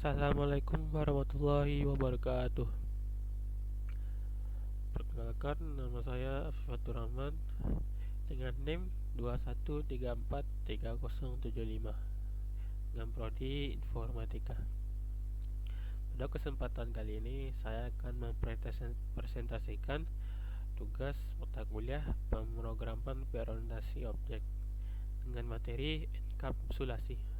Assalamualaikum warahmatullahi wabarakatuh. Perkenalkan, nama saya Fatur Rahman dengan NIM 21343075 dengan prodi Informatika. Pada kesempatan kali ini saya akan mempresentasikan tugas mata kuliah pemrograman berorientasi objek dengan materi enkapsulasi.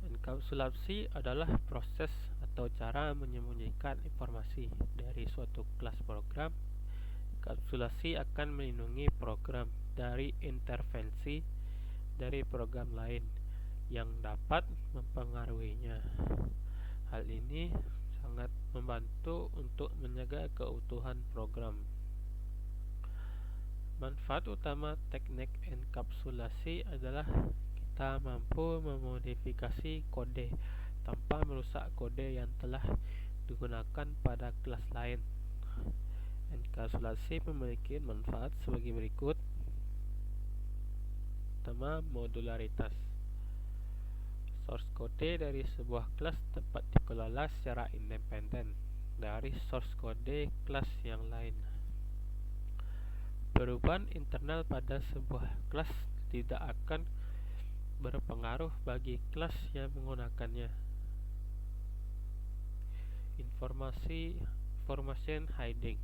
Enkapsulasi adalah proses atau cara menyembunyikan informasi dari suatu kelas program. Enkapsulasi akan melindungi program dari intervensi dari program lain yang dapat mempengaruhinya. Hal ini sangat membantu untuk menjaga keutuhan program. Manfaat utama teknik enkapsulasi adalah kita mampu memodifikasi kode tanpa merusak kode yang telah digunakan pada kelas lain. Enkapsulasi memiliki manfaat sebagai berikut. Pertama, modularitas. Source kode dari sebuah kelas dapat dikelola secara independen dari source kode kelas yang lain. Perubahan internal pada sebuah kelas tidak akan berpengaruh bagi kelas yang menggunakannya. Information hiding.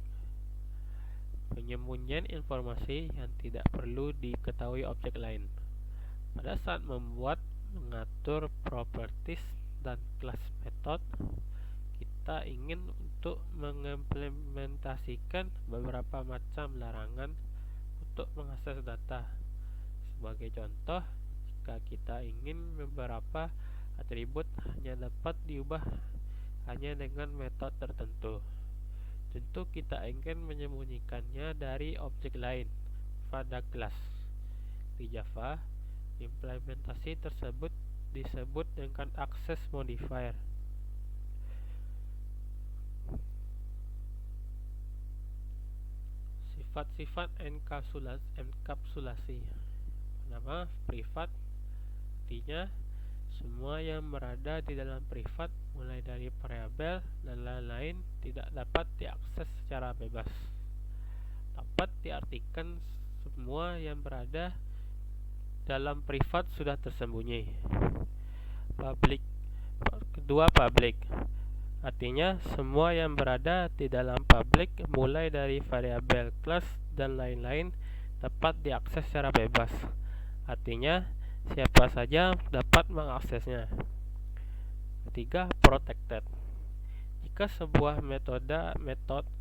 Penyembunyian informasi yang tidak perlu diketahui objek lain. Pada saat mengatur properties dan kelas method, kita ingin untuk mengimplementasikan beberapa macam larangan untuk mengakses data. Sebagai contoh, jika kita ingin beberapa atribut hanya dapat diubah hanya dengan metode tertentu, tentu kita ingin menyembunyikannya dari objek lain pada kelas. Di Java, implementasi tersebut disebut dengan access modifier. Sifat-sifat enkapsulasi. Pertama, privat. Artinya semua yang berada di dalam privat, mulai dari variabel dan lain-lain, tidak dapat diakses secara bebas. Dapat diartikan semua yang berada dalam privat sudah tersembunyi. Kedua, public. Artinya semua yang berada di dalam public, mulai dari variabel, kelas, dan lain-lain, dapat diakses secara bebas. Artinya siapa saja dapat mengaksesnya. Ketiga, protected. Jika sebuah metode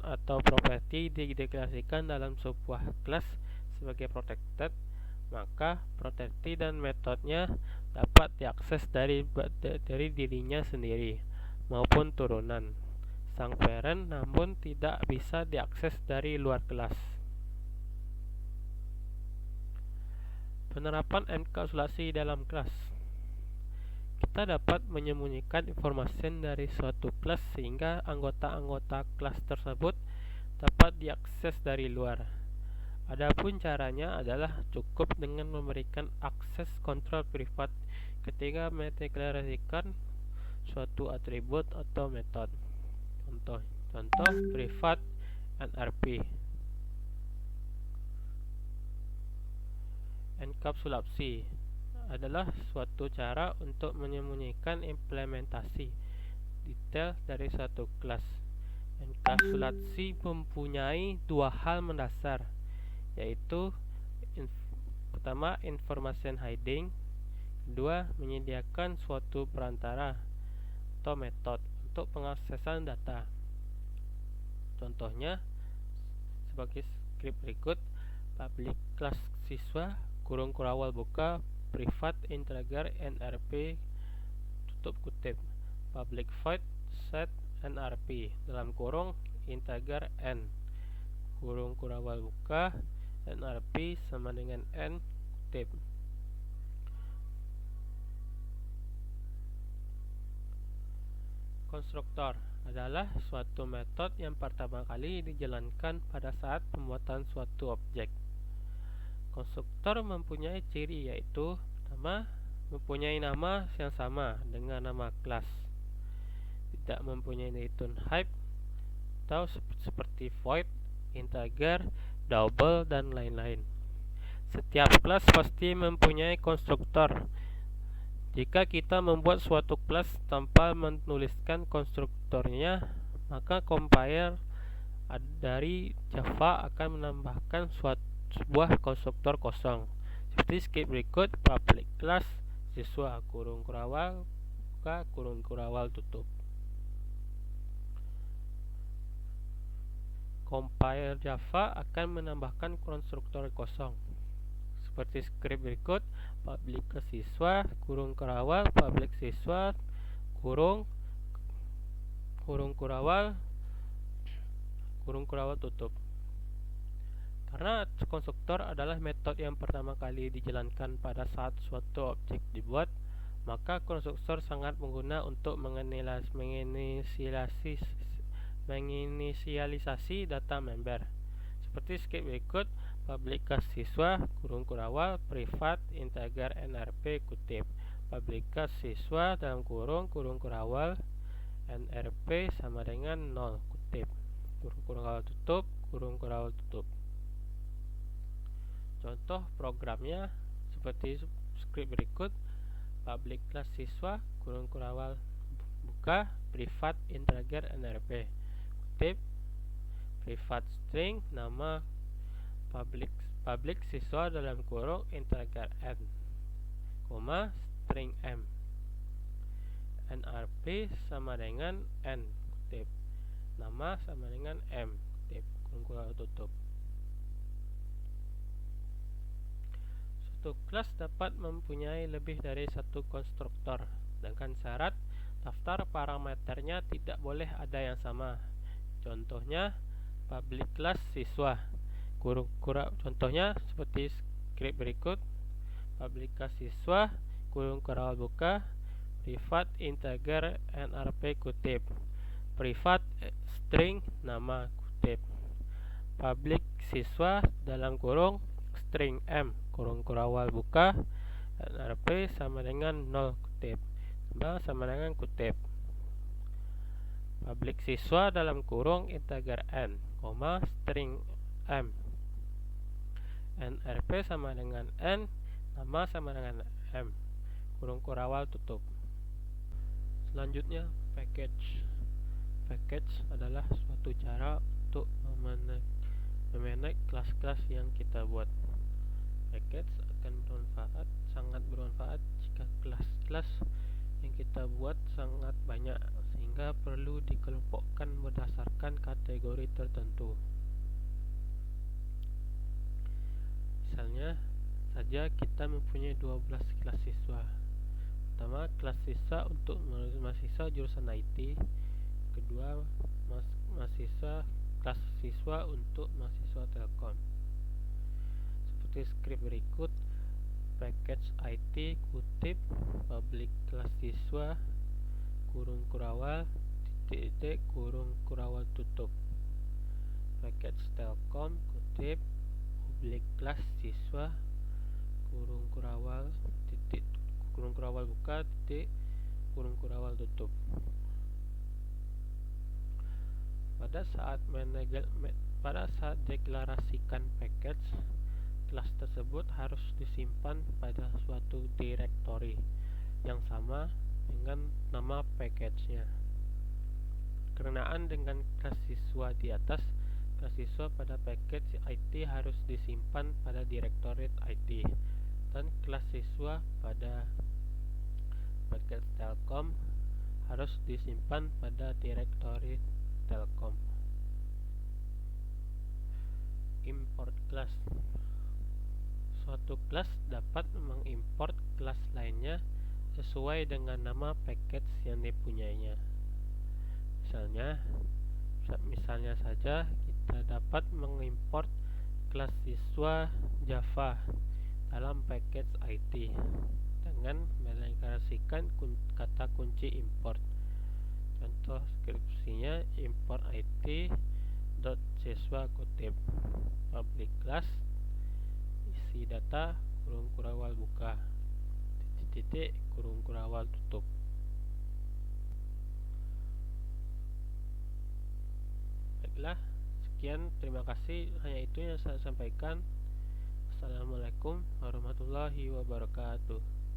atau properti dideklarasikan dalam sebuah kelas sebagai protected, maka properti dan metodenya dapat diakses dari dirinya sendiri maupun turunan sang parent, namun tidak bisa diakses dari luar kelas. Penerapan enkapsulasi dalam kelas. Kita dapat menyembunyikan informasi dari suatu kelas sehingga anggota-anggota kelas tersebut dapat diakses dari luar. Adapun caranya adalah cukup dengan memberikan akses kontrol privat ketika mendeklarasikan suatu atribut atau metode. Contoh privat nrp. Enkapsulasi adalah suatu cara untuk menyembunyikan implementasi detail dari suatu kelas. Enkapsulasi mempunyai dua hal mendasar, yaitu pertama, information hiding. Kedua, menyediakan suatu perantara atau metode untuk pengaksesan data. Contohnya sebagai skrip berikut: public kelas siswa kurung kurawal buka privat integer nrp tutup kutip, public void set nrp dalam kurung integer n kurung kurawal buka nrp sama dengan n kutip. Konstruktor adalah suatu metode yang pertama kali dijalankan pada saat pembuatan suatu objek. Konstruktor mempunyai ciri, yaitu pertama, mempunyai nama yang sama dengan nama kelas, tidak mempunyai return type atau seperti void, integer, double, dan lain-lain. Setiap kelas pasti mempunyai konstruktor. Jika kita membuat suatu kelas tanpa menuliskan konstruktornya, maka compiler dari Java akan menambahkan sebuah konstruktor kosong. Seperti script berikut: public class siswa kurung kurawal buka kurung kurawal tutup. Compiler Java akan menambahkan konstruktor kosong seperti script berikut: public siswa kurung kurawal public siswa kurung kurawal tutup. Karena konstruktor adalah metode yang pertama kali dijalankan pada saat suatu objek dibuat, maka konstruktor sangat berguna untuk menginisialisasi data member. Seperti script berikut: public class siswa kurung kurawal privat integer nrp kutip. Public class siswa dalam kurung kurawal nrp sama dengan 0 kutip. Kurung kurawal tutup kurung kurawal tutup. Contoh programnya seperti script berikut: public class siswa kurung kurawal buka privat integer nrp kutip privat string nama public siswa dalam kurung integer n, string m, nrp sama dengan n kutip, nama sama dengan m kutip, kurung kurawal tutup. Suatu kelas dapat mempunyai lebih dari satu konstruktor dengan syarat daftar parameternya tidak boleh ada yang sama. Contohnya public class siswa contohnya seperti script berikut: public class siswa kurung kurawal buka privat integer nrp kutip privat string nama kutip. Public siswa dalam kurung string m kurung kurawal buka nrp sama dengan 0 kutip sama dengan kutip. Public siswa dalam kurung integer n, string m, nrp sama dengan n, nama sama dengan m, kurung kurawal tutup. Selanjutnya package. Package adalah suatu cara untuk memanage kelas-kelas yang kita buat. Package akan sangat bermanfaat jika kelas-kelas yang kita buat sangat banyak sehingga perlu dikelompokkan berdasarkan kategori tertentu. Misalnya saja kita mempunyai 12 kelas siswa. Pertama, kelas siswa untuk mahasiswa jurusan IT. Kedua, kelas siswa untuk mahasiswa Telkom. Seperti script berikut: package IT kutip public kelas siswa kurung kurawal titik kurung kurawal tutup. Package Telkom kutip public kelas siswa kurung kurawal titik kurung kurawal buka titik kurung kurawal tutup. Pada saat deklarasikan package, kelas tersebut harus disimpan pada suatu directory yang sama dengan nama package-nya. Berkenaan dengan kelas siswa di atas, kelas siswa pada package IT harus disimpan pada directory IT, dan kelas siswa pada package Telkom harus disimpan pada directory Telkom. Import kelas. Suatu kelas dapat mengimport kelas lainnya sesuai dengan nama package yang dipunyainya. Misalnya saja kita dapat mengimport kelas siswa Java dalam package IT dengan mendeklarasikan kata kunci import. Contoh skripsinya: import IT siswa kutip public class isi data kurung kurawal buka titik kurung kurawal tutup. Baiklah, sekian, terima kasih, hanya itu yang saya sampaikan. Assalamualaikum warahmatullahi wabarakatuh.